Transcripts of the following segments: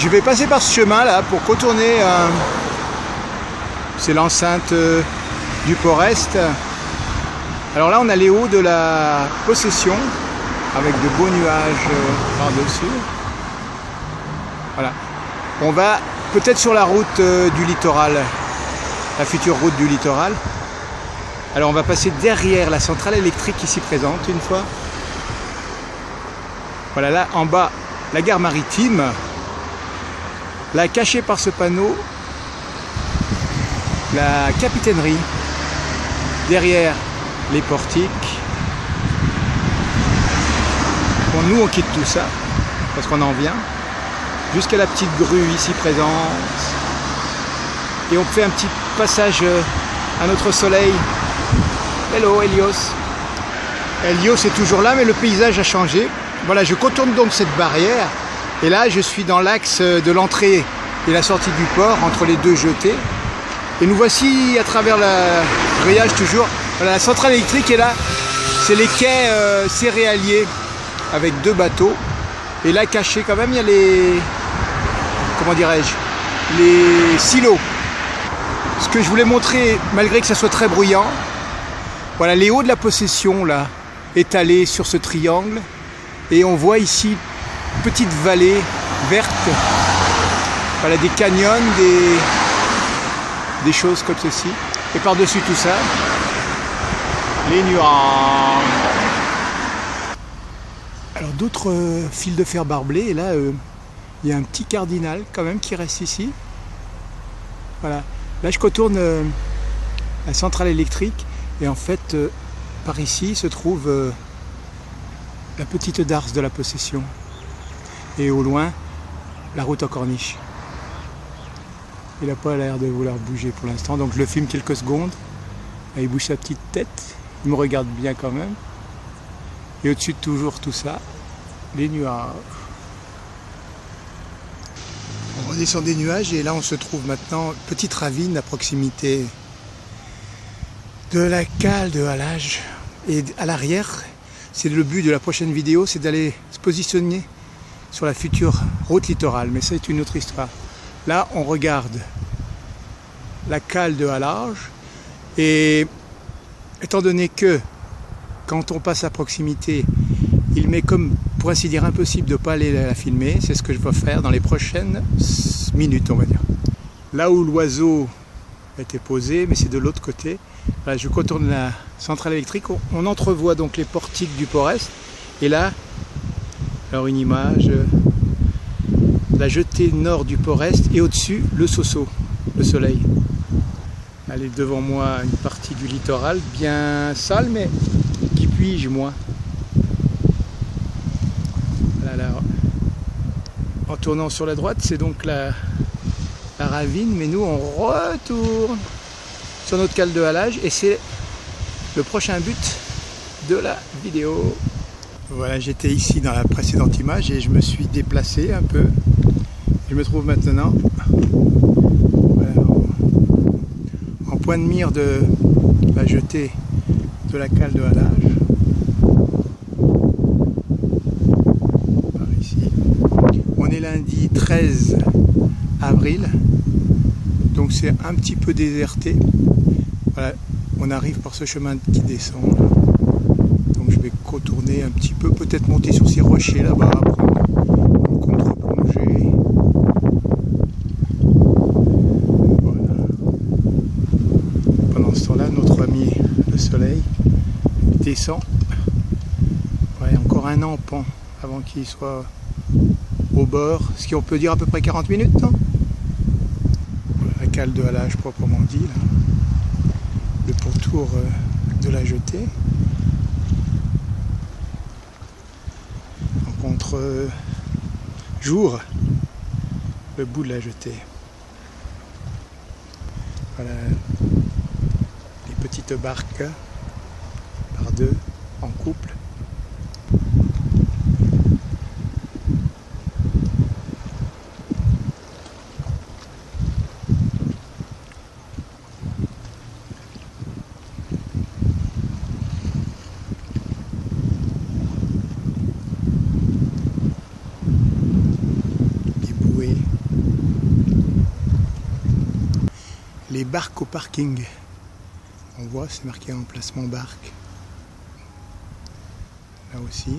je vais passer par ce chemin là pour contourner, c'est l'enceinte du Port-Est. Alors là on a les hauts de la Possession avec de beaux nuages par-dessus. Voilà. On va peut-être sur la route du littoral, la future route du littoral. Alors on va passer derrière la centrale électrique ici présente une fois. Voilà, là en bas la gare maritime. Là cachée par ce panneau, la capitainerie. Derrière les portiques. Bon, nous on quitte tout ça parce qu'on en vient. Jusqu'à la petite grue ici présente. Et on fait un petit passage à notre soleil. Hello Helios. Helios est toujours là mais le paysage a changé. Voilà, je contourne donc cette barrière et là je suis dans l'axe de l'entrée et la sortie du port entre les deux jetées. Et nous voici à travers le grillage toujours. Voilà, la centrale électrique est là. C'est les quais céréaliers avec deux bateaux. Et là caché quand même il y a les... comment dirais-je, les silos. Ce que je voulais montrer, malgré que ça soit très bruyant, voilà les hauts de la Possession là, étalés sur ce triangle, et on voit ici une petite vallée verte, voilà des canyons, des choses comme ceci, et par-dessus tout ça, les nuages. Alors d'autres fils de fer barbelés, et là il y a un petit cardinal quand même qui reste ici. Voilà. Là je contourne la centrale électrique et en fait par ici se trouve la petite darse de la Possession. Et au loin la route en corniche. Il n'a pas l'air de vouloir bouger pour l'instant, donc je le filme quelques secondes. Là, il bouge sa petite tête, il me regarde bien quand même. Et au-dessus de toujours tout ça, les nuages. On redescend des nuages et là on se trouve maintenant petite ravine à proximité de la cale de halage. Et à l'arrière, c'est le but de la prochaine vidéo, c'est d'aller se positionner sur la future route littorale. Mais ça c'est une autre histoire. Là on regarde la cale de halage et étant donné que quand on passe à proximité, il m'est comme pour ainsi dire impossible de ne pas aller la filmer, c'est ce que je vais faire dans les prochaines minutes on va dire. Là où l'oiseau a été posé, mais c'est de l'autre côté, voilà, je contourne la centrale électrique, on entrevoit donc les portiques du Port-Est, et là, alors une image, la jetée nord du Port-Est, et au-dessus le Sosso, le soleil. Allez, devant moi une partie du littoral, bien sale, mais qui puis-je moi? Là, en tournant sur la droite, c'est donc la ravine, mais nous on retourne sur notre cale de halage et c'est le prochain but de la vidéo. Voilà, j'étais ici dans la précédente image et je me suis déplacé un peu. Je me trouve maintenant voilà, en point de mire de la jetée de la cale de halage. On est lundi 13 avril, donc c'est un petit peu déserté. Voilà, on arrive par ce chemin qui descend. Donc je vais contourner un petit peu, peut-être monter sur ces rochers là-bas, prendre une contre-plongée. Voilà. Pendant ce temps-là, notre ami le soleil descend. Ouais, encore un empan avant qu'il soit au bord, ce qu'on peut dire à peu près 40 minutes, non? Voilà, la cale de halage proprement dit, là. Le pourtour de la jetée. En contre-jour, le bout de la jetée. Voilà les petites barques par deux en couple. louer. Les barques au parking. On voit, c'est marqué emplacement barque. Là aussi.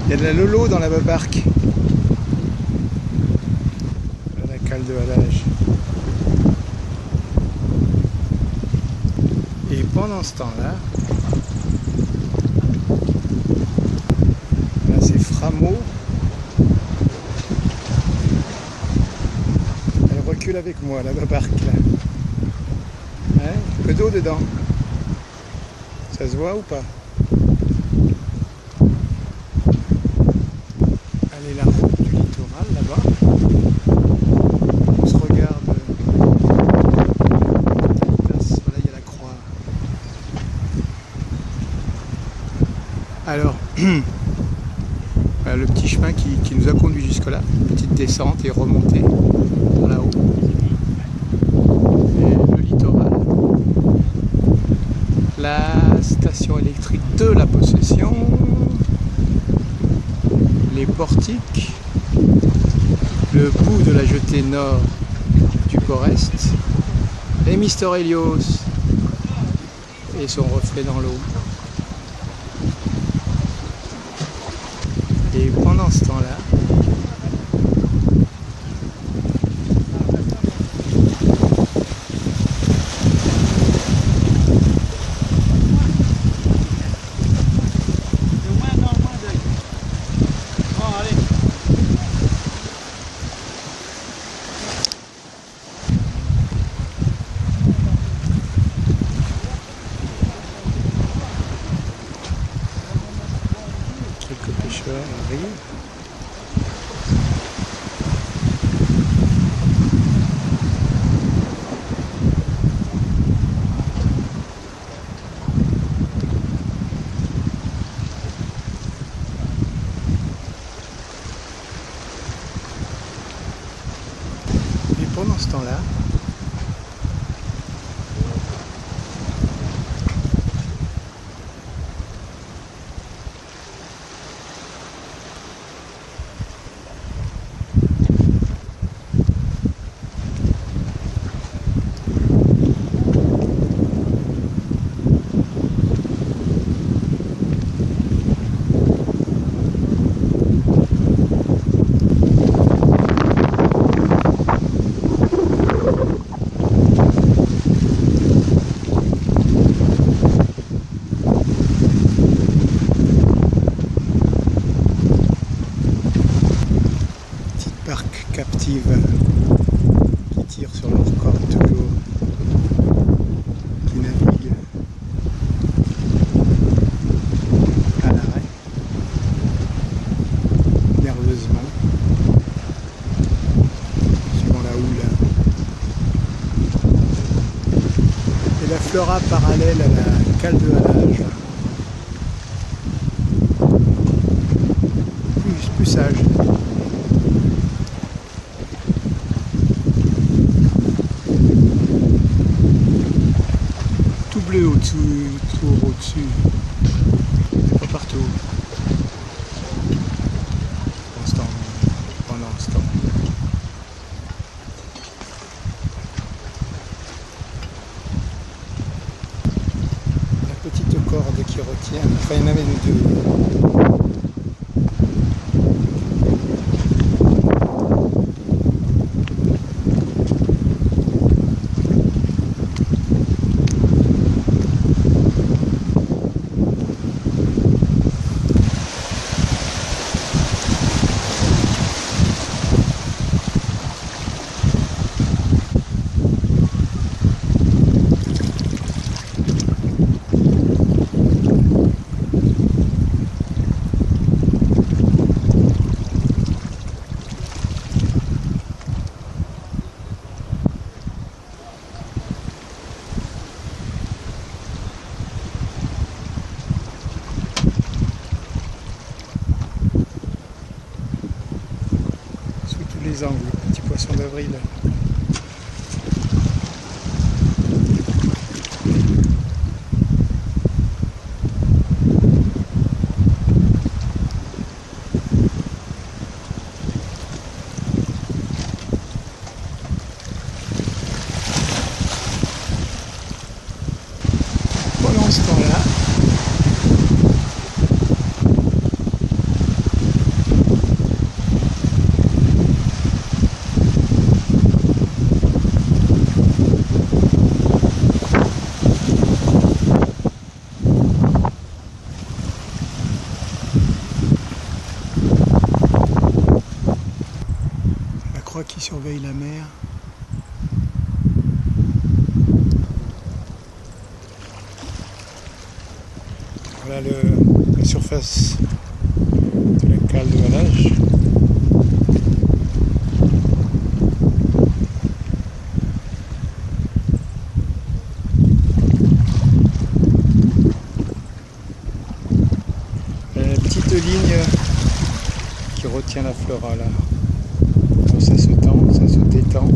Il y a de la lolo dans la barque. La cale de halage. Et pendant ce temps-là, là c'est Framo. Elle recule avec moi, la barque là. Hein, un peu d'eau dedans. Ça se voit ou pas? Allez, la route du littoral là-bas. On se regarde. Voilà, il y a la croix. Alors, voilà le petit chemin qui nous a conduit jusque-là. Petite descente et remontée par là-haut. Et le littoral. La station électrique de la Possession. Les portiques, le bout de la jetée nord du Port-Est, et Mister Helios et son reflet dans l'eau. Et pendant ce temps-là, quelques pêcheurs arrivent. Et pendant ce temps-là, barque captive qui tire sur leur corde toujours, qui navigue à l'arrêt, nerveusement, suivant la houle. Et la flora parallèle à la cale de halage, plus sage. Bleu au-dessus, tout au-dessus, pas partout. Pendant ce temps. La petite corde qui retient, enfin il y en avait deux. les angles, petit poisson d'avril. Pendant ce temps-là, la croix qui surveille la mer. Voilà la surface de la cale de halage. La petite ligne qui retient la flora là. Alors ça se tend, ça se détend.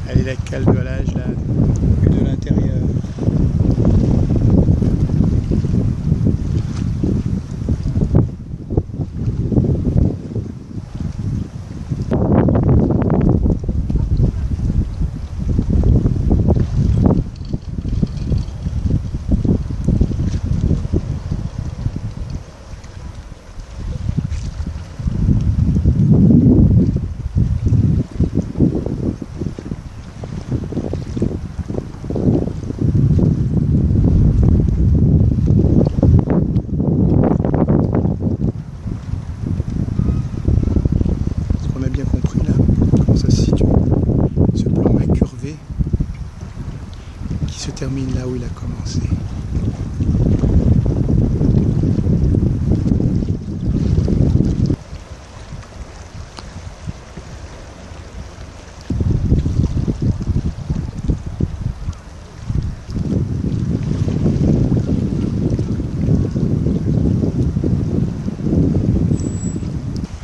Elle est la cale de halage là, vue de l'intérieur. On a bien compris là comment ça se situe, ce plan incurvé qui se termine là où il a commencé.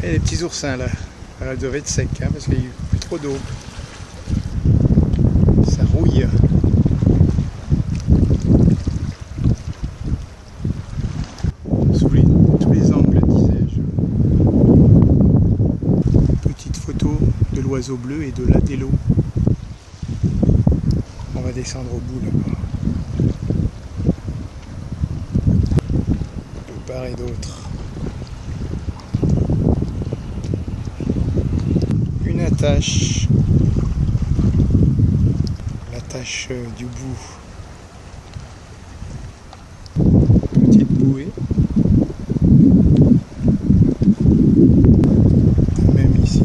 Et les petits oursins là. Ça devait être sec hein, parce qu'il n'y a plus trop d'eau. Ça rouille. Tous les angles, disais-je. Petite photo de l'oiseau bleu et de l'Adélo. On va descendre au bout là-bas. De part et d'autre. Attache, l'attache du bout, petite bouée, même ici,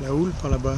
la houle par là-bas.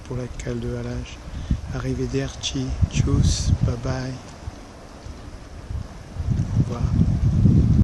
Pour la cale de halage. Arrivederci, tchuss, bye bye. Au revoir.